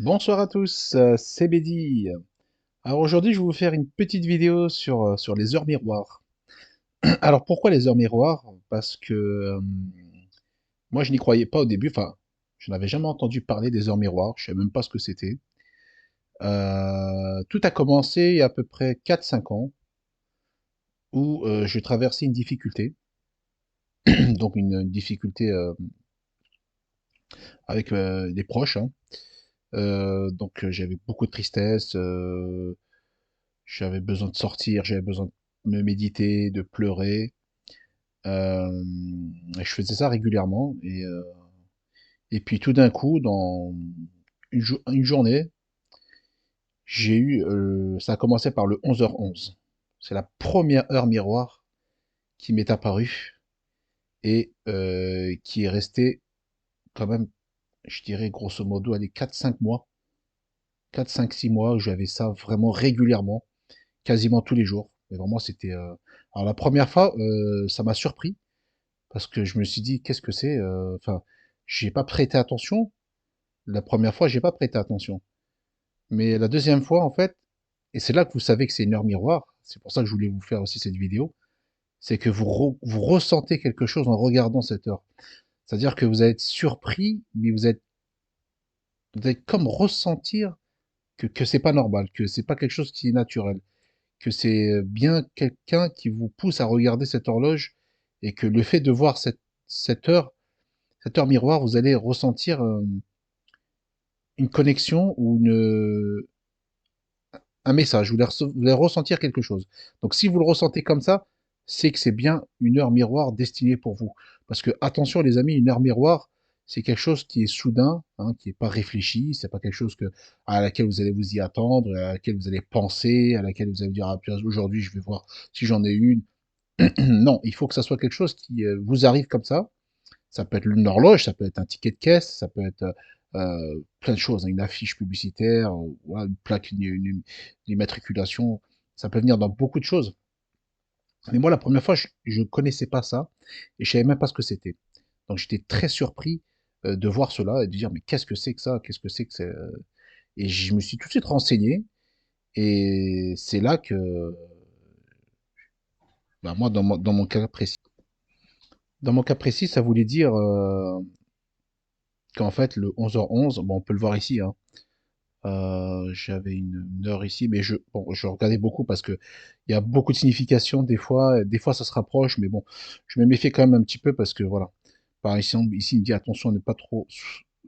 Bonsoir à tous, c'est Bédi. Alors aujourd'hui, je vais vous faire une petite vidéo sur les heures miroirs. Alors pourquoi les heures miroirs? Parce que moi je n'y croyais pas au début, enfin, je n'avais jamais entendu parler des heures miroirs, je ne savais même pas ce que c'était. Tout a commencé il y a à peu près 4 5 ans où je traversais une difficulté, donc une difficulté avec des proches, hein. Donc j'avais beaucoup de tristesse, j'avais besoin de sortir, j'avais besoin de me méditer, de pleurer. Euh, et je faisais ça régulièrement. Et puis tout d'un coup, dans une journée, ça a commencé par le 11h11. C'est la première heure miroir qui m'est apparue et qui est restée quand même, je dirais grosso modo, allez, 4 5 mois. 4 5 6 mois où j'avais ça vraiment régulièrement, quasiment tous les jours. Et vraiment, c'était... Alors la première fois, ça m'a surpris parce que je me suis dit, qu'est-ce que c'est? Enfin, j'ai pas prêté attention. La première fois, j'ai pas prêté attention. Mais la deuxième fois, en fait, et c'est là que vous savez que c'est une heure miroir, c'est pour ça que je voulais vous faire aussi cette vidéo, c'est que vous ressentez quelque chose en regardant cette heure. C'est-à-dire que vous allez être surpris, mais vous allez comme ressentir que c'est pas normal, que c'est pas quelque chose qui est naturel, que c'est bien quelqu'un qui vous pousse à regarder cette horloge et que le fait de voir cette heure, cette heure miroir, vous allez ressentir une connexion ou un message, vous allez ressentir quelque chose. Donc si vous le ressentez comme ça, c'est que c'est bien une heure miroir destinée pour vous. Parce que attention les amis, une heure miroir, c'est quelque chose qui est soudain, hein, qui n'est pas réfléchi, c'est pas quelque chose à laquelle vous allez vous y attendre, à laquelle vous allez penser, à laquelle vous allez dire ah, puis aujourd'hui je vais voir si j'en ai une. Non, il faut que ça soit quelque chose qui vous arrive comme ça. Ça peut être une horloge, ça peut être un ticket de caisse, ça peut être plein de choses, hein, une affiche publicitaire, voilà, une plaque, une immatriculation. Ça peut venir dans beaucoup de choses. Mais moi, la première fois, je ne connaissais pas ça et je savais même pas ce que c'était. Donc j'étais très surpris de voir cela et de dire mais qu'est-ce que c'est que ça? Qu'est-ce que c'est que c'est? Et je me suis tout de suite renseigné et c'est là que, bah, moi, dans mon cas précis, ça voulait dire qu'en fait, le 11h11, bon, on peut le voir ici, hein. J'avais une heure ici, mais bon, je regardais beaucoup parce que il y a beaucoup de significations des fois ça se rapproche, mais bon, je me méfiais quand même un petit peu parce que voilà. Par exemple, ici, il me dit attention à ne pas trop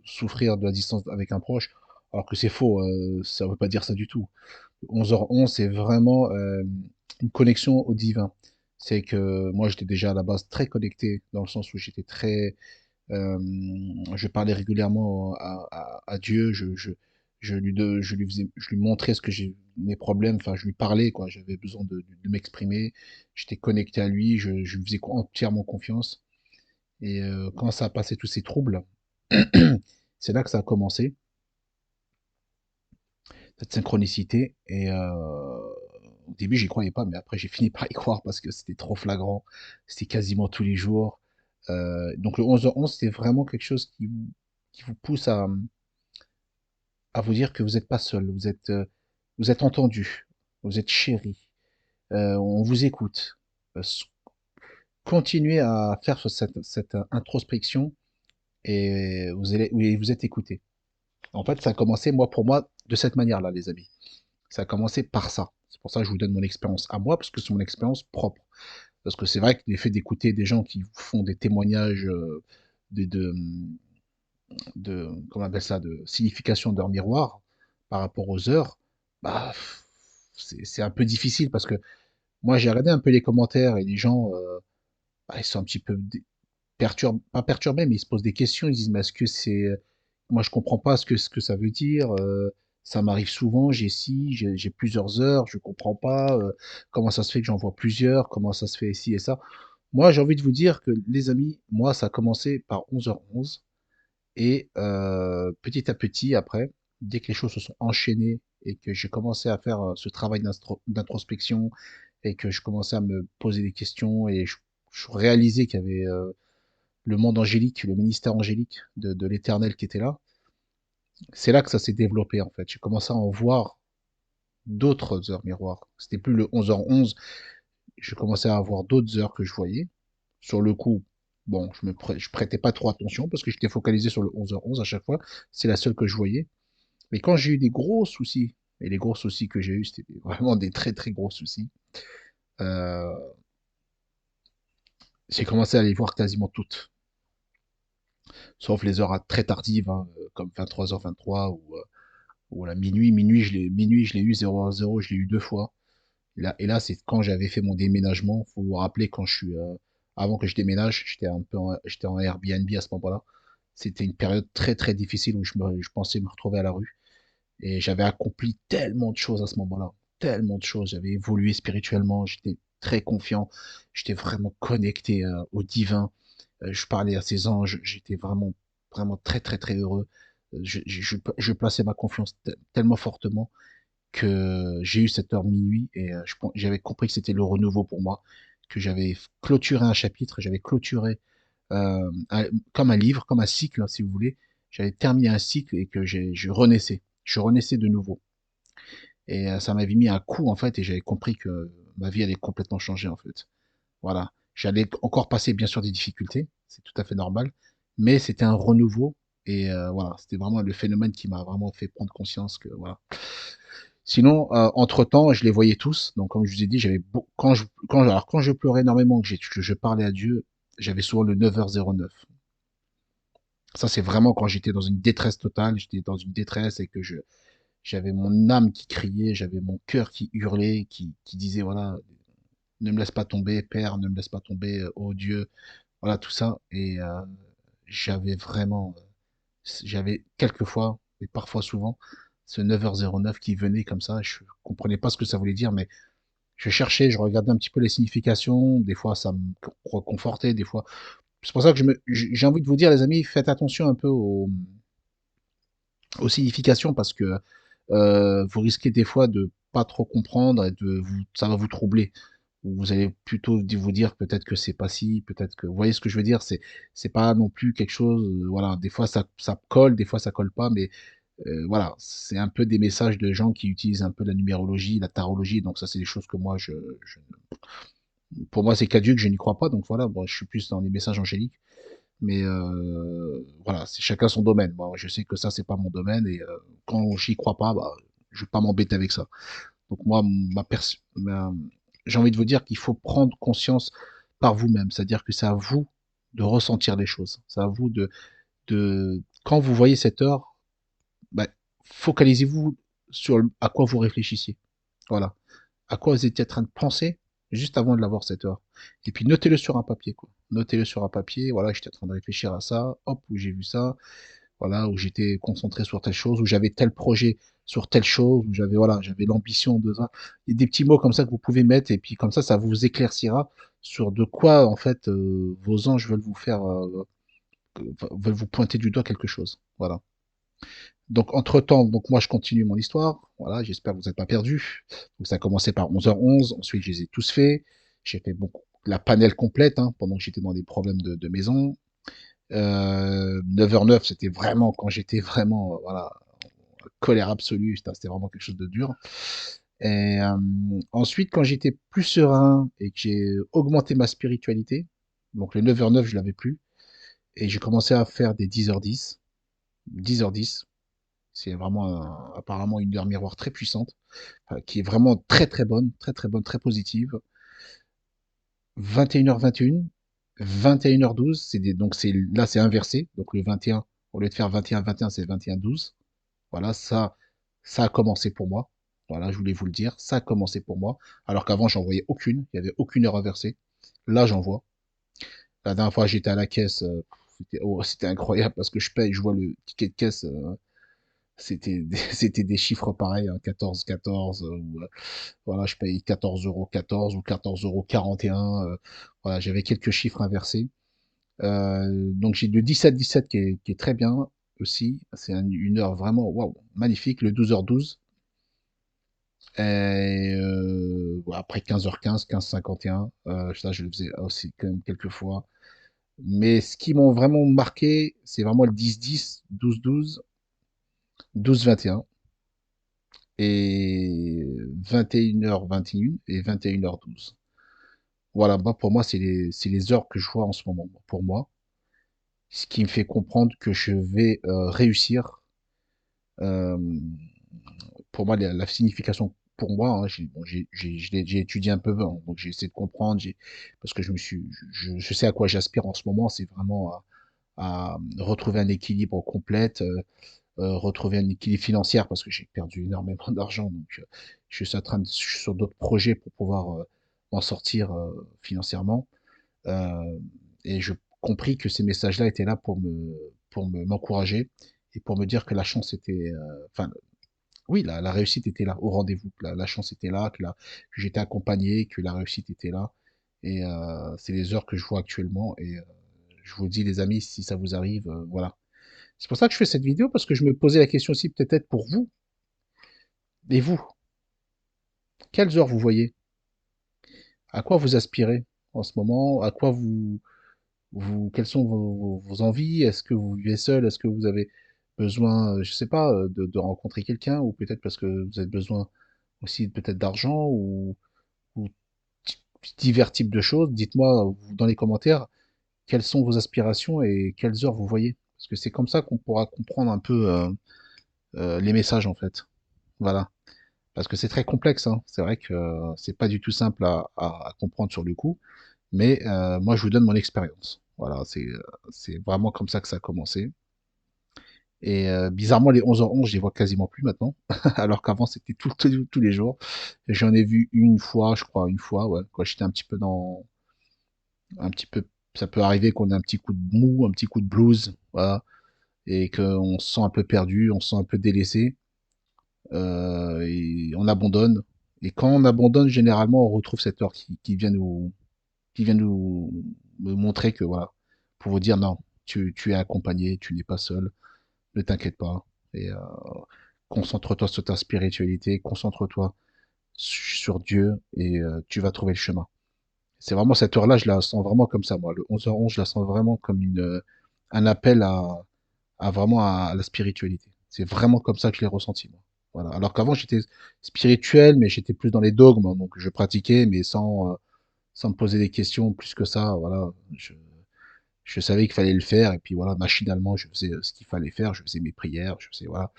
souffrir de la distance avec un proche, alors que c'est faux, ça veut pas dire ça du tout. 11h11, c'est vraiment une connexion au divin. C'est que moi, j'étais déjà à la base très connecté, dans le sens où j'étais très, euh, je parlais régulièrement à Dieu, je lui montrais mes problèmes, enfin, je lui parlais, quoi. J'avais besoin de m'exprimer. J'étais connecté à lui, je lui faisais entièrement confiance. Et quand ça a passé tous ces troubles, c'est là que ça a commencé, cette synchronicité. Et au début, j'y croyais pas, mais après, j'ai fini par y croire parce que c'était trop flagrant. C'était quasiment tous les jours. Donc le 11h11, c'était vraiment quelque chose qui vous pousse à vous dire que vous n'êtes pas seul, vous êtes entendu, vous êtes chéri, on vous écoute. Continuez à faire cette introspection et oui, vous êtes écouté. En fait, ça a commencé, moi, pour moi, de cette manière-là, les amis. Ça a commencé par ça. C'est pour ça que je vous donne mon expérience à moi, parce que c'est mon expérience propre. Parce que c'est vrai que l'effet d'écouter des gens qui font des témoignages de, de, comment on appelle ça, de signification d'heure miroir par rapport aux heures, bah, c'est un peu difficile parce que moi j'ai regardé un peu les commentaires et les gens, bah, ils sont un petit peu pas perturbés, mais ils se posent des questions. Ils disent, mais est-ce que moi je comprends pas ce que ça veut dire. Ça m'arrive souvent, j'ai plusieurs heures, je comprends pas. Comment ça se fait que j'en vois plusieurs, comment ça se fait ici et ça. Moi, j'ai envie de vous dire que les amis, moi, ça a commencé par 11h11. Et petit à petit, après, dès que les choses se sont enchaînées et que j'ai commencé à faire ce travail d'introspection et que je commençais à me poser des questions et je réalisais qu'il y avait le monde angélique, le ministère angélique de l'Éternel qui était là, C'est là que ça s'est développé, en fait. J'ai commencé à en voir d'autres heures miroirs. C'était plus le 11h11. Je commençais à avoir d'autres heures que je voyais. Sur le coup, bon, je prêtais pas trop attention parce que j'étais focalisé sur le 11h11 à chaque fois. C'est la seule que je voyais. Mais quand j'ai eu des gros soucis, et les gros soucis que j'ai eu, c'était vraiment des très très gros soucis, euh, j'ai commencé à les voir quasiment toutes. Sauf les heures très tardives, hein, comme 23h23 ou la minuit. Minuit, je l'ai eu 0h0, je l'ai eu deux fois. Et là, c'est quand j'avais fait mon déménagement. Faut vous rappeler quand avant que je déménage, j'étais en Airbnb à ce moment-là. C'était une période très très difficile où je pensais me retrouver à la rue. Et j'avais accompli tellement de choses à ce moment-là. Tellement de choses. J'avais évolué spirituellement. J'étais très confiant. J'étais vraiment connecté au divin. Je parlais à ces anges. J'étais vraiment, vraiment très très très heureux. Je plaçais ma confiance tellement fortement que j'ai eu cette heure minuit et j'avais compris que c'était le renouveau pour moi, que j'avais clôturé un chapitre, j'avais clôturé comme un livre, comme un cycle, hein, si vous voulez. J'avais terminé un cycle et que je renaissais de nouveau. Et ça m'avait mis un coup en fait et j'avais compris que ma vie allait complètement changer en fait. Voilà. J'allais encore passer bien sûr des difficultés, c'est tout à fait normal, mais c'était un renouveau et voilà, c'était vraiment le phénomène qui m'a vraiment fait prendre conscience que voilà. Sinon, entre-temps, je les voyais tous. Donc, comme je vous ai dit, quand je pleurais énormément, que je parlais à Dieu, j'avais souvent le 9h09. Ça, c'est vraiment quand j'étais dans une détresse totale, j'étais dans une détresse et que j'avais mon âme qui criait, j'avais mon cœur qui hurlait, qui disait, voilà, ne me laisse pas tomber, Père, ne me laisse pas tomber, oh Dieu, voilà, tout ça. Et j'avais vraiment, j'avais quelquefois, et parfois souvent, ce 9h09 qui venait comme ça. Je comprenais pas ce que ça voulait dire, mais je cherchais, je regardais un petit peu les significations. Des fois, ça me reconfortait, des fois. C'est pour ça que j'ai envie de vous dire, les amis, faites attention un peu aux significations parce que vous risquez des fois de pas trop comprendre et ça va vous troubler. Vous allez plutôt vous dire peut-être que c'est pas si, peut-être que, vous voyez ce que je veux dire, c'est pas non plus quelque chose, voilà, des fois ça colle, des fois ça colle pas, mais voilà, c'est un peu des messages de gens qui utilisent un peu la numérologie, la tarologie, donc ça c'est des choses que moi pour moi c'est caduque, je n'y crois pas, donc voilà, bon, je suis plus dans les messages angéliques, mais voilà, c'est chacun son domaine. Moi, je sais que ça c'est pas mon domaine et quand j'y crois pas, bah, je vais pas m'embêter avec ça. Donc moi, j'ai envie de vous dire qu'il faut prendre conscience par vous-même, c'est-à-dire que c'est à vous de ressentir les choses, c'est à vous quand vous voyez cette heure, bah, focalisez-vous sur à quoi vous réfléchissiez. Voilà. À quoi vous étiez en train de penser juste avant de l'avoir cette heure. Et puis notez-le sur un papier, quoi. Notez-le sur un papier. Voilà, j'étais en train de réfléchir à ça. Hop, où j'ai vu ça. Voilà, où j'étais concentré sur telle chose, où j'avais tel projet sur telle chose, où j'avais l'ambition de ça. Il y a des petits mots comme ça que vous pouvez mettre et puis comme ça vous éclaircira sur de quoi en fait vos anges veulent vous faire, veulent vous pointer du doigt quelque chose. Voilà. Donc, entre-temps, donc moi, je continue mon histoire. Voilà, j'espère que vous n'êtes pas perdus. Donc, ça a commencé par 11h11. Ensuite, je les ai tous faits. J'ai fait beaucoup, la panel complète, hein, pendant que j'étais dans des problèmes de maison. 9h09, c'était vraiment quand j'étais vraiment, voilà, en colère absolue. C'était vraiment quelque chose de dur. Et ensuite, quand j'étais plus serein et que j'ai augmenté ma spiritualité, donc le 9h09, je l'avais plus. Et j'ai commencé à faire des 10h10. 10h10. C'est vraiment apparemment une heure miroir très puissante, qui est vraiment très très bonne, très positive. 21h21, 21h12, donc là c'est inversé, donc le 21, au lieu de faire 21-21, c'est 21-12. Voilà, ça a commencé pour moi. Voilà, je voulais vous le dire, ça a commencé pour moi. Alors qu'avant j'en voyais aucune, il y avait aucune heure inversée. Là j'en vois. La dernière fois j'étais à la caisse, c'était incroyable parce que je paye, je vois le ticket de caisse. C'était des chiffres pareils, hein, 14-14, voilà, je paye 14,14 € ou 14,41 €. Voilà, j'avais quelques chiffres inversés. Donc j'ai le 17-17 qui est très bien aussi. C'est une heure vraiment waouh, magnifique. Le 12h12. Et après 15h15, 15h51, ça je le faisais aussi quand même quelques fois. Mais ce qui m'ont vraiment marqué, c'est vraiment le 10-10, 12-12. 12-21 et 21h21 et 21h12. Voilà, bah, pour moi, c'est les heures que je vois en ce moment, pour moi. Ce qui me fait comprendre que je vais réussir. euh, pour moi, la signification pour moi, hein, bon, j'ai étudié un peu, hein, donc j'ai essayé de comprendre, parce que je sais à quoi j'aspire en ce moment, c'est vraiment à retrouver un équilibre complet, retrouver un équilibre financier, parce que j'ai perdu énormément d'argent, donc je suis sur d'autres projets pour pouvoir m'en sortir financièrement. Euh, et je compris que ces messages-là étaient là m'encourager et pour me dire que la chance était, enfin, oui, la réussite était là, au rendez-vous. La chance était là, que j'étais accompagné, que la réussite était là. Et c'est les heures que je vois actuellement. Et je vous dis, les amis, si ça vous arrive, voilà. C'est pour ça que je fais cette vidéo, parce que je me posais la question aussi, peut-être pour vous. Et vous, quelles heures vous voyez? À quoi vous aspirez en ce moment? À quoi quelles sont vos envies? Est-ce que vous vivez seul? Est-ce que vous avez besoin, je sais pas, de rencontrer quelqu'un? Ou peut-être parce que vous avez besoin aussi peut-être d'argent ou divers types de choses. Dites-moi dans les commentaires quelles sont vos aspirations et quelles heures vous voyez. Parce que c'est comme ça qu'on pourra comprendre un peu les messages en fait. Voilà. Parce que c'est très complexe, hein. C'est vrai que c'est pas du tout simple à comprendre sur le coup. Mais moi, je vous donne mon expérience. Voilà, c'est vraiment comme ça que ça a commencé. Et bizarrement, les 11h11, je les vois quasiment plus maintenant. Alors qu'avant, c'était tous les jours. J'en ai vu une fois, je crois, une fois, ouais, quand j'étais un petit peu, ça peut arriver qu'on ait un petit coup de mou, un petit coup de blues, voilà, et qu'on se sent un peu perdu, on se sent un peu délaissé, et on abandonne. Et quand on abandonne, généralement, on retrouve cette heure qui vient nous me montrer que voilà, pour vous dire non, tu es accompagné, tu n'es pas seul, ne t'inquiète pas, et concentre-toi sur ta spiritualité, concentre-toi sur Dieu, et tu vas trouver le chemin. C'est vraiment cette heure-là, je la sens vraiment comme ça, moi. Le 11h11, je la sens vraiment comme un appel à vraiment à la spiritualité. C'est vraiment comme ça que je l'ai ressenti, moi. Voilà. Alors qu'avant, j'étais spirituel, mais j'étais plus dans les dogmes, hein. Donc je pratiquais, mais sans me poser des questions plus que ça. Voilà. Je savais qu'il fallait le faire, et puis voilà, machinalement, je faisais ce qu'il fallait faire, je faisais mes prières, je faisais, voilà.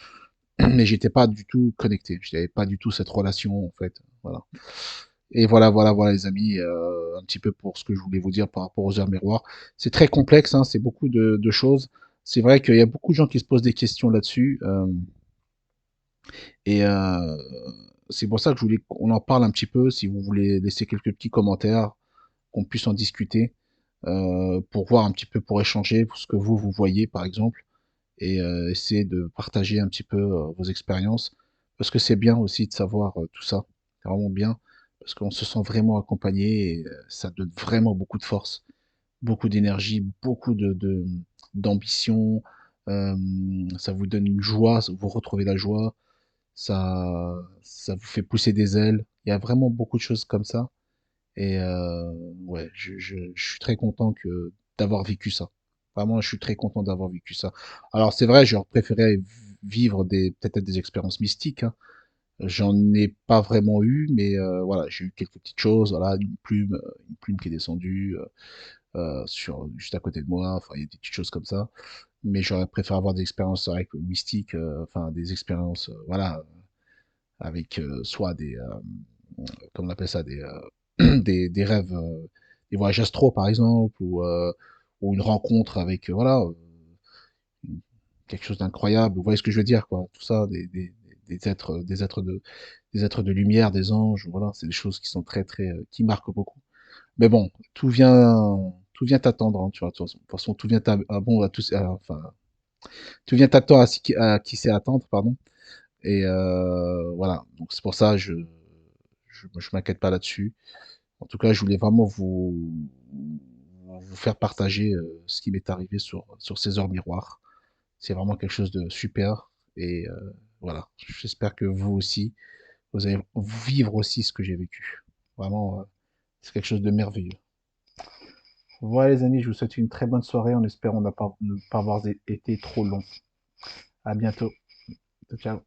Mais j'étais pas du tout connecté. Je n'avais pas du tout cette relation, en fait. Voilà. Et voilà, les amis, un petit peu pour ce que je voulais vous dire par rapport aux heures miroirs. C'est très complexe, hein, c'est beaucoup de choses. C'est vrai qu'il y a beaucoup de gens qui se posent des questions là-dessus, et c'est pour ça que je voulais qu'on en parle un petit peu. Si vous voulez laisser quelques petits commentaires, qu'on puisse en discuter, pour voir un petit peu, pour échanger pour ce que vous voyez, par exemple, et essayer de partager un petit peu vos expériences, parce que c'est bien aussi de savoir tout ça. C'est vraiment bien, parce qu'on se sent vraiment accompagné, et ça donne vraiment beaucoup de force, beaucoup d'énergie, beaucoup d'ambition. euh, Ça vous donne une joie, vous retrouvez la joie, ça vous fait pousser des ailes. Il y a vraiment beaucoup de choses comme ça. Et ouais, je suis très content d'avoir vécu ça. Vraiment, je suis très content d'avoir vécu ça. Alors c'est vrai, j'aurais préféré vivre peut-être des expériences mystiques, hein. J'en ai pas vraiment eu, mais voilà, j'ai eu quelques petites choses. Voilà, une plume qui est descendue juste à côté de moi. Enfin, il y a des petites choses comme ça. Mais j'aurais préféré avoir des expériences, c'est vrai, mystiques, enfin des expériences, voilà, avec soit comment on appelle ça, des rêves, des voyages astro par exemple, ou une rencontre avec, voilà, quelque chose d'incroyable. Vous voyez ce que je veux dire, quoi. Tout ça, des êtres de lumière, des anges, voilà, c'est des choses qui sont très, qui marquent beaucoup. Mais bon, tout vient t'attendre, hein, tu vois. De toute façon, tout vient bon, à tous, enfin, tout vient t'attendre à qui sait attendre, pardon. Et voilà. Donc c'est pour ça, je m'inquiète pas là-dessus. En tout cas, je voulais vraiment vous faire partager ce qui m'est arrivé sur ces heures miroirs. C'est vraiment quelque chose de super. Et voilà, j'espère que vous aussi, vous allez vivre aussi ce que j'ai vécu. Vraiment, c'est quelque chose de merveilleux. Voilà les amis, je vous souhaite une très bonne soirée en espérant ne pas avoir été trop long. À bientôt. Ciao.